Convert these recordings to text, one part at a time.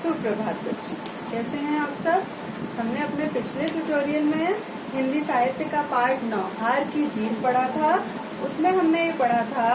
सुप्रभात बच्चों, कैसे हैं आप सब। हमने अपने पिछले ट्यूटोरियल में हिंदी साहित्य का पाठ 9 हार की जीत पढ़ा था। उसमें हमने ये पढ़ा था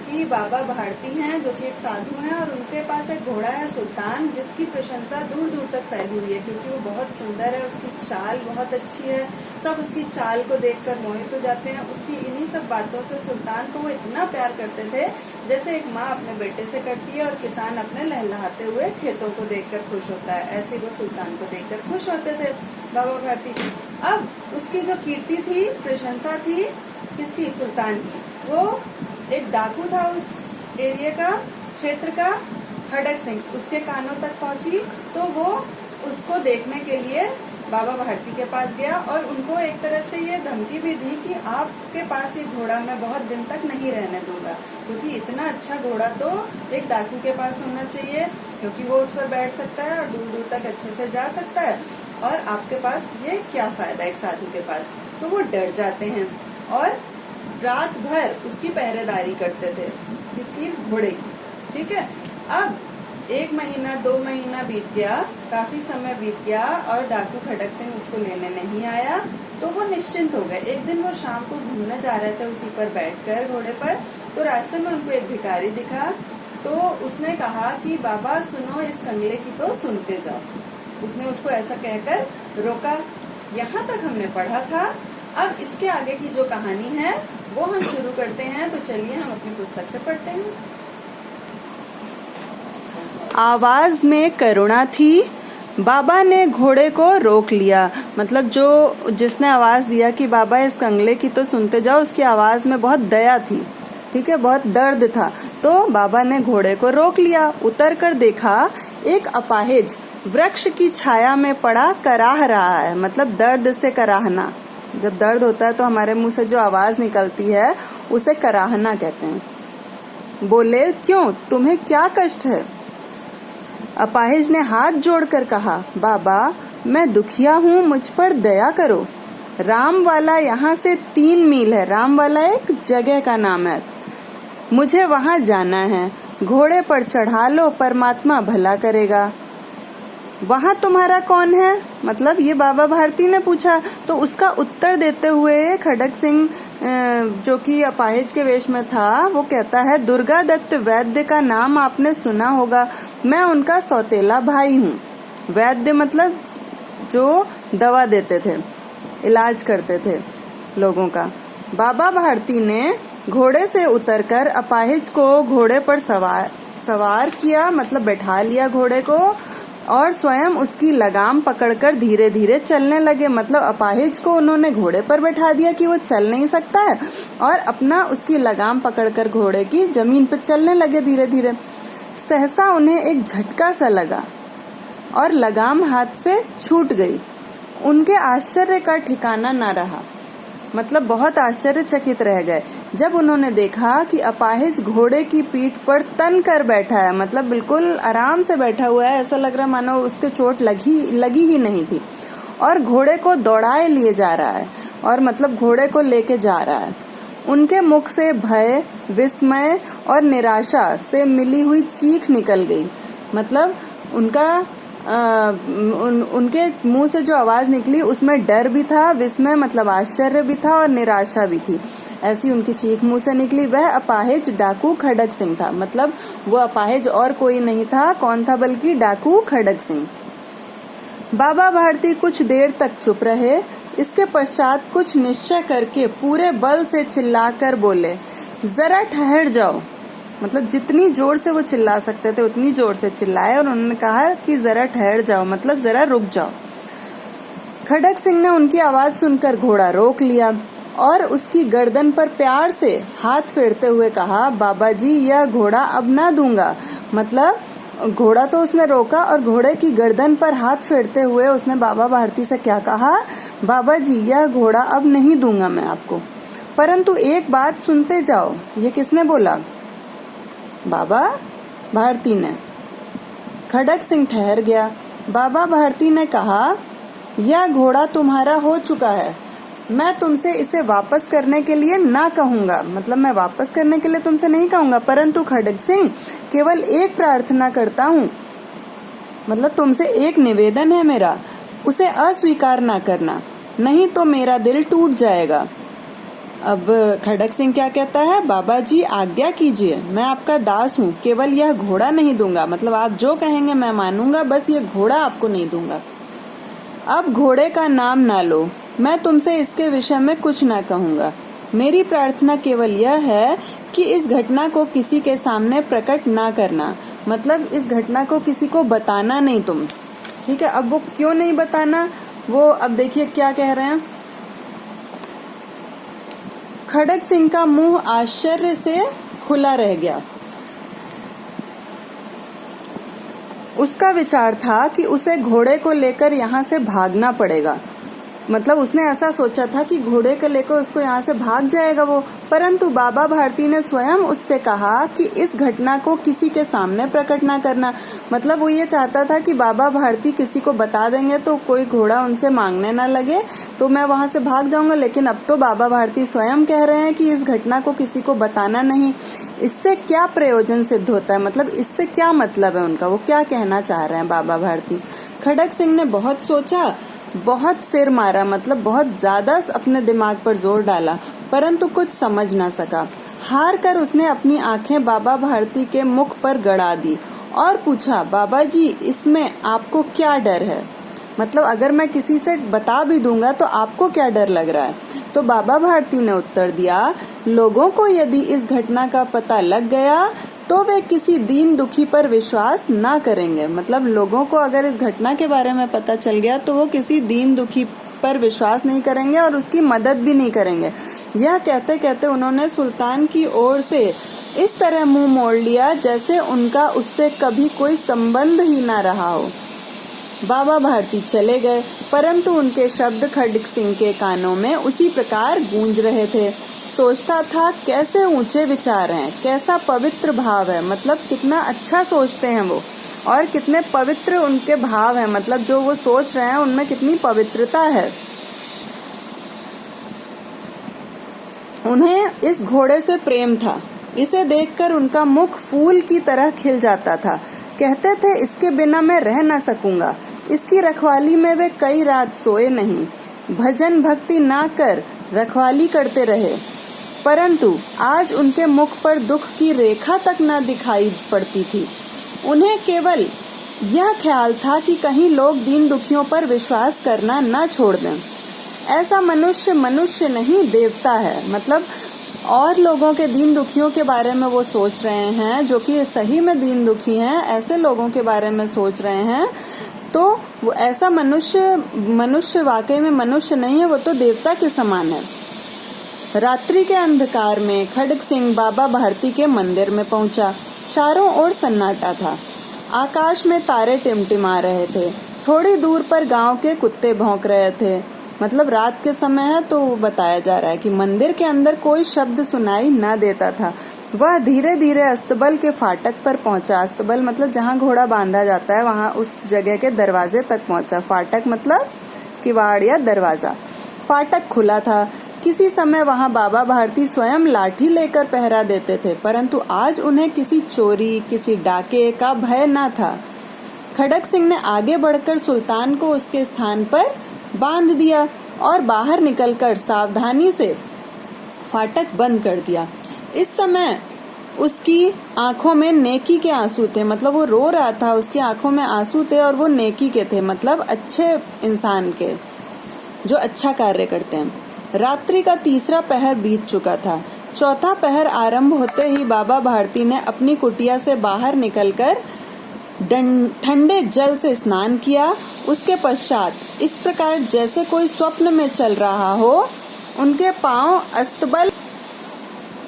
कि बाबा भारती हैं जो कि एक साधु हैं और उनके पास एक घोड़ा है सुल्तान, जिसकी प्रशंसा दूर दूर तक फैली हुई है क्योंकि वो बहुत सुंदर है, उसकी चाल बहुत अच्छी है, सब उसकी चाल को देखकर मोहित हो जाते हैं। उसकी इन्हीं सब बातों से सुल्तान को वो इतना प्यार करते थे जैसे एक माँ अपने बेटे से करती है और किसान अपने लहलहाते हुए खेतों को देखकर खुश होता है, ऐसे वो सुल्तान को देखकर खुश होते थे बाबा भारती। अब उसकी जो कीर्ति थी, प्रशंसा थी किसकी, सुल्तान की। वो एक डाकू था उस एरिया का, क्षेत्र का, खड़क सिंह, उसके कानों तक पहुंची तो वो उसको देखने के लिए बाबा भारती के पास गया और उनको एक तरह से ये धमकी भी दी कि आपके पास ये घोड़ा मैं बहुत दिन तक नहीं रहने दूंगा, क्योंकि इतना अच्छा घोड़ा तो एक डाकू के पास होना चाहिए क्योंकि वो उस पर बैठ सकता है और दूर दूर तक अच्छे से जा सकता है, और आपके पास ये क्या फायदा एक साधु के पास। तो वो डर जाते हैं और रात भर उसकी पहरेदारी करते थे, किसकी, घोड़े की। ठीक है, अब 1 महीना 2 महीना बीत गया, काफी समय बीत गया और डाकू खड़क सिंह उसको लेने नहीं आया तो वो निश्चिंत हो गए। एक दिन वो शाम को घूमने जा रहे थे उसी पर बैठकर घोड़े पर, तो रास्ते में उनको एक भिखारी दिखा। तो उसने कहा कि बाबा सुनो, इस कंगले की तो सुनते जाओ। उसने उसको ऐसा कहकर रोका। यहाँ तक हमने पढ़ा था। अब इसके आगे की जो कहानी है वो हम शुरू करते हैं, तो चलिए हम अपनी पुस्तक से पढ़ते हैं। आवाज में करुणा थी, बाबा ने घोड़े को रोक लिया। मतलब जो जिसने आवाज दिया कि बाबा इस कंगले की तो सुनते जाओ, उसकी आवाज में बहुत दया थी, ठीक है, बहुत दर्द था। तो बाबा ने घोड़े को रोक लिया। उतर कर देखा एक अपाहिज वृक्ष की छाया में पड़ा कराह रहा है। मतलब दर्द से कराहना, जब दर्द होता है तो हमारे मुंह से जो आवाज निकलती है उसे कराहना कहते हैं। बोले, क्यों, तुम्हें क्या कष्ट है? अपाहिज ने हाथ जोड़कर कहा, बाबा मैं दुखिया हूँ, मुझ पर दया करो। रामवाला यहाँ से 3 मील है। रामवाला एक जगह का नाम है, मुझे वहाँ जाना है। घोड़े पर चढ़ा लो, परमात्मा भला करेगा। वहाँ तुम्हारा कौन है? मतलब ये बाबा भारती ने पूछा। तो उसका उत्तर देते हुए खड़क सिंह जो कि अपाहिज के वेश में था, वो कहता है, दुर्गा दत्त वैद्य का नाम आपने सुना होगा, मैं उनका सौतेला भाई हूँ। वैद्य मतलब जो दवा देते थे, इलाज करते थे लोगों का। बाबा भारती ने घोड़े से उतरकर अपाहिज को घोड़े पर सवार किया, मतलब बैठा लिया घोड़े को, और स्वयं उसकी लगाम पकड़कर धीरे धीरे चलने लगे। मतलब अपाहिज को उन्होंने घोड़े पर बैठा दिया कि वो चल नहीं सकता है, और अपना उसकी लगाम पकड़कर घोड़े की जमीन पर चलने लगे धीरे धीरे। सहसा उन्हें एक झटका सा लगा और लगाम हाथ से छूट गई। उनके आश्चर्य का ठिकाना न रहा। मतलब बहुत आश्चर्यचकित रह गए जब उन्होंने देखा कि अपाहिज घोड़े की पीठ पर तन कर बैठा है। मतलब बिल्कुल आराम से बैठा हुआ है, ऐसा लग रहा मानो उसके चोट लगी ही नहीं थी, और घोड़े को दौड़ाए लिए जा रहा है, और मतलब घोड़े को लेके जा रहा है। उनके मुख से भय, विस्मय और निराशा से मिली हुई चीख निकल गई। मतलब उनके मुंह से जो आवाज निकली उसमें डर भी था, विस्मय मतलब आश्चर्य भी था, और निराशा भी थी। ऐसी उनकी चीख मुंह से निकली। वह अपाहिज डाकू खड़क सिंह था। मतलब वो अपाहिज और कोई नहीं था, कौन था, बल्कि डाकू खड़क सिंह। बाबा भारती कुछ देर तक चुप रहे। इसके पश्चात कुछ निश्चय करके पूरे बल से चिल्लाकर बोले, जरा ठहर जाओ। मतलब जितनी जोर से वो चिल्ला सकते थे उतनी जोर से चिल्लाए, और उन्होंने कहा कि जरा ठहर जाओ, मतलब जरा रुक जाओ। खड़क सिंह ने उनकी आवाज सुनकर घोड़ा रोक लिया और उसकी गर्दन पर प्यार से हाथ फेरते हुए कहा, बाबा जी यह घोड़ा अब ना दूंगा। मतलब घोड़ा तो उसने रोका और घोड़े की गर्दन पर हाथ फेरते हुए उसने बाबा भारती से क्या कहा, बाबा जी यह घोड़ा अब नहीं दूंगा मैं आपको, परंतु एक बात सुनते जाओ। ये किसने बोला? बाबा भारती ने। खड़क सिंह ठहर गया। बाबा भारती ने कहा, यह घोड़ा तुम्हारा हो चुका है, मैं तुमसे इसे वापस करने के लिए ना कहूंगा। मतलब मैं वापस करने के लिए तुमसे नहीं कहूंगा, परंतु खड़क सिंह केवल एक प्रार्थना करता हूँ, मतलब तुमसे एक निवेदन है मेरा, उसे अस्वीकार ना करना, नहीं तो मेरा दिल टूट जाएगा। अब खड़क सिंह क्या कहता है, बाबा जी आज्ञा कीजिए, मैं आपका दास हूँ, केवल यह घोड़ा नहीं दूंगा, मतलब आप जो कहेंगे मैं मानूंगा, बस ये घोड़ा आपको नहीं दूंगा। अब घोड़े का नाम ना लो, मैं तुमसे इसके विषय में कुछ ना कहूंगा। मेरी प्रार्थना केवल यह है कि इस घटना को किसी के सामने प्रकट ना करना, मतलब इस घटना को किसी को बताना नहीं तुम, ठीक है। अब वो क्यों नहीं बताना, वो अब देखिए क्या कह रहे हैं। खड़क सिंह का मुंह आश्चर्य से खुला रह गया। उसका विचार था कि उसे घोड़े को लेकर यहाँ से भागना पड़ेगा, मतलब उसने ऐसा सोचा था कि घोड़े को लेकर उसको यहाँ से भाग जाएगा वो, परंतु बाबा भारती ने स्वयं उससे कहा कि इस घटना को किसी के सामने प्रकट ना करना। मतलब वो ये चाहता था कि बाबा भारती किसी को बता देंगे तो कोई घोड़ा उनसे मांगने ना लगे, तो मैं वहां से भाग जाऊंगा। लेकिन अब तो बाबा भारती स्वयं कह रहे हैं कि इस घटना को किसी को बताना नहीं। इससे क्या प्रयोजन सिद्ध होता है, मतलब इससे क्या मतलब है उनका, वो क्या कहना चाह रहे हैं बाबा भारती। खड़क सिंह ने बहुत सोचा, बहुत सिर मारा, मतलब बहुत ज्यादा अपने दिमाग पर जोर डाला, परंतु कुछ समझ ना सका। हार कर उसने अपनी आंखें बाबा भारती के मुख पर गड़ा दी और पूछा, बाबा जी इसमें आपको क्या डर है, मतलब अगर मैं किसी से बता भी दूंगा तो आपको क्या डर लग रहा है। तो बाबा भारती ने उत्तर दिया, लोगों को यदि इस घटना का पता लग गया तो वे किसी दीन दुखी पर विश्वास ना करेंगे, मतलब लोगों को अगर इस घटना के बारे में पता चल गया तो वो किसी दीन दुखी पर विश्वास नहीं करेंगे और उसकी मदद भी नहीं करेंगे। यह कहते कहते उन्होंने सुल्तान की ओर से इस तरह मुंह मोड़ लिया जैसे उनका उससे कभी कोई संबंध ही ना रहा हो। बाबा भारती चले गए, परंतु उनके शब्द खड़क सिंह के कानों में उसी प्रकार गूंज रहे थे। सोचता था कैसे ऊंचे विचार हैं, कैसा पवित्र भाव है, मतलब कितना अच्छा सोचते हैं वो और कितने पवित्र उनके भाव हैं, मतलब जो वो सोच रहे हैं उनमें कितनी पवित्रता है। उन्हें इस घोड़े से प्रेम था, इसे देखकर उनका मुख फूल की तरह खिल जाता था। कहते थे इसके बिना मैं रह न सकूंगा। इसकी रखवाली में वे कई रात सोए नहीं, भजन भक्ति ना कर रखवाली करते रहे, परंतु आज उनके मुख पर दुख की रेखा तक न दिखाई पड़ती थी। उन्हें केवल यह ख्याल था कि कहीं लोग दीन दुखियों पर विश्वास करना न छोड़ दें। ऐसा मनुष्य मनुष्य नहीं देवता है, मतलब और लोगों के दीन दुखियों के बारे में वो सोच रहे हैं, जो कि सही में दीन दुखी हैं, ऐसे लोगों के बारे में सोच रहे हैं, तो वो ऐसा मनुष्य वाकई में मनुष्य नहीं है, वो तो देवता के समान है। रात्रि के अंधकार में खड़क सिंह बाबा भारती के मंदिर में पहुंचा। चारों ओर सन्नाटा था, आकाश में तारे टिमटिमा रहे थे, थोड़ी दूर पर गांव के कुत्ते भौंक रहे थे। मतलब रात के समय है तो बताया जा रहा है कि मंदिर के अंदर कोई शब्द सुनाई न देता था। वह धीरे धीरे अस्तबल के फाटक पर पहुंचा। अस्तबल मतलब जहां घोड़ा बांधा जाता है, वहां उस जगह के दरवाजे तक पहुंचा। फाटक मतलब किवाड़ या दरवाजा। फाटक खुला था। किसी समय वहां बाबा भारती स्वयं लाठी लेकर पहरा देते थे, परंतु आज उन्हें किसी चोरी, किसी डाके का भय न था। खड़क सिंह ने आगे बढ़कर सुल्तान को उसके स्थान पर बांध दिया और बाहर निकलकर सावधानी से फाटक बंद कर दिया। इस समय उसकी आंखों में नेकी के आंसू थे, मतलब वो रो रहा था, उसकी आंखों में आंसू थे और वो नेकी के थे, मतलब अच्छे इंसान के जो अच्छा कार्य करते हैं। रात्रि का तीसरा पहर बीत चुका था। चौथा पहर आरंभ होते ही बाबा भारती ने अपनी कुटिया से बाहर निकलकर ठंडे जल से स्नान किया। उसके पश्चात इस प्रकार जैसे कोई स्वप्न में चल रहा हो, उनके पांव अस्तबल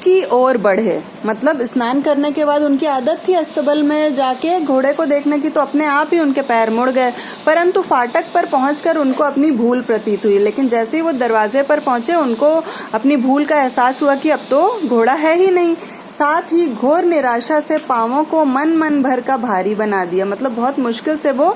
की ओर बढ़े। मतलब स्नान करने के बाद उनकी आदत थी अस्तबल में जाके घोड़े को देखने की, तो अपने आप ही उनके पैर मुड़ गए। परंतु फाटक पर पहुंचकर उनको अपनी भूल प्रतीत हुई, लेकिन जैसे ही वो दरवाजे पर पहुंचे उनको अपनी भूल का एहसास हुआ कि अब तो घोड़ा है ही नहीं। साथ ही घोर निराशा से पांवों को मन भर का भारी बना दिया। मतलब बहुत मुश्किल से वो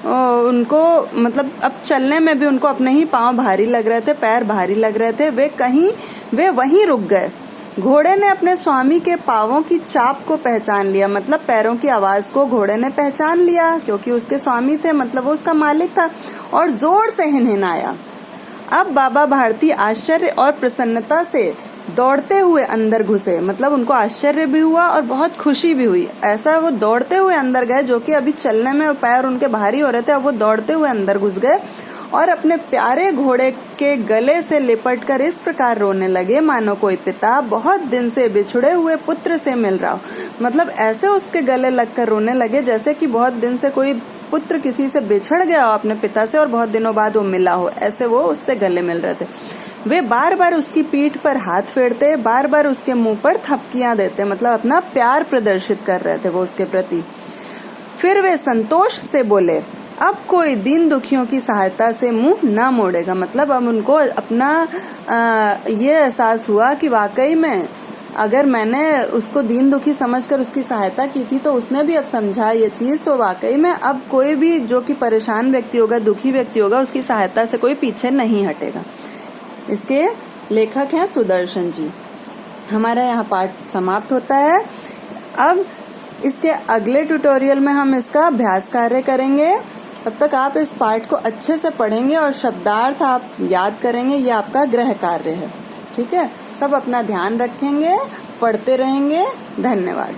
उनको, मतलब अब चलने में भी उनको अपने ही पांव भारी लग रहे थे, पैर भारी लग रहे थे। वे वहीं रुक गए। घोड़े ने अपने स्वामी के पांवों की चाप को पहचान लिया, मतलब पैरों की आवाज को घोड़े ने पहचान लिया क्योंकि उसके स्वामी थे, मतलब वो उसका मालिक था, और जोर से हिनहिनाया। अब बाबा भारती आश्चर्य और प्रसन्नता से दौड़ते हुए अंदर घुसे, मतलब उनको आश्चर्य भी हुआ और बहुत खुशी भी हुई। ऐसा वो दौड़ते हुए अंदर गए, जो कि अभी चलने में पैर उनके भारी हो रहे थे, अब वो दौड़ते हुए अंदर घुस गए और अपने प्यारे घोड़े के गले से लिपट कर इस प्रकार रोने लगे मानो कोई पिता बहुत दिन से बिछड़े हुए पुत्र से मिल रहा हो। मतलब ऐसे उसके गले लगकर रोने लगे जैसे कि बहुत दिन से कोई पुत्र किसी से बिछड़ गया हो अपने पिता से और बहुत दिनों बाद वो मिला हो, ऐसे वो उससे गले मिल रहे थे। वे बार बार उसकी पीठ पर हाथ फेरते, बार बार उसके मुंह पर थपकियां देते, मतलब अपना प्यार प्रदर्शित कर रहे थे वो उसके प्रति। फिर वे संतोष से बोले, अब कोई दीन दुखियों की सहायता से मुंह न मोड़ेगा। मतलब अब उनको अपना ये एहसास हुआ कि वाकई में अगर मैंने उसको दीन दुखी समझकर उसकी सहायता की थी तो उसने भी अब समझा ये चीज, तो वाकई में अब कोई भी जो कि परेशान व्यक्ति होगा, दुखी व्यक्ति होगा, उसकी सहायता से कोई पीछे नहीं हटेगा। इसके लेखक हैं सुदर्शन जी। हमारा यहाँ पाठ समाप्त होता है। अब इसके अगले ट्यूटोरियल में हम इसका अभ्यास कार्य करेंगे। तब तक आप इस पाठ को अच्छे से पढ़ेंगे और शब्दार्थ आप याद करेंगे, ये आपका गृह कार्य है। ठीक है, सब अपना ध्यान रखेंगे, पढ़ते रहेंगे। धन्यवाद।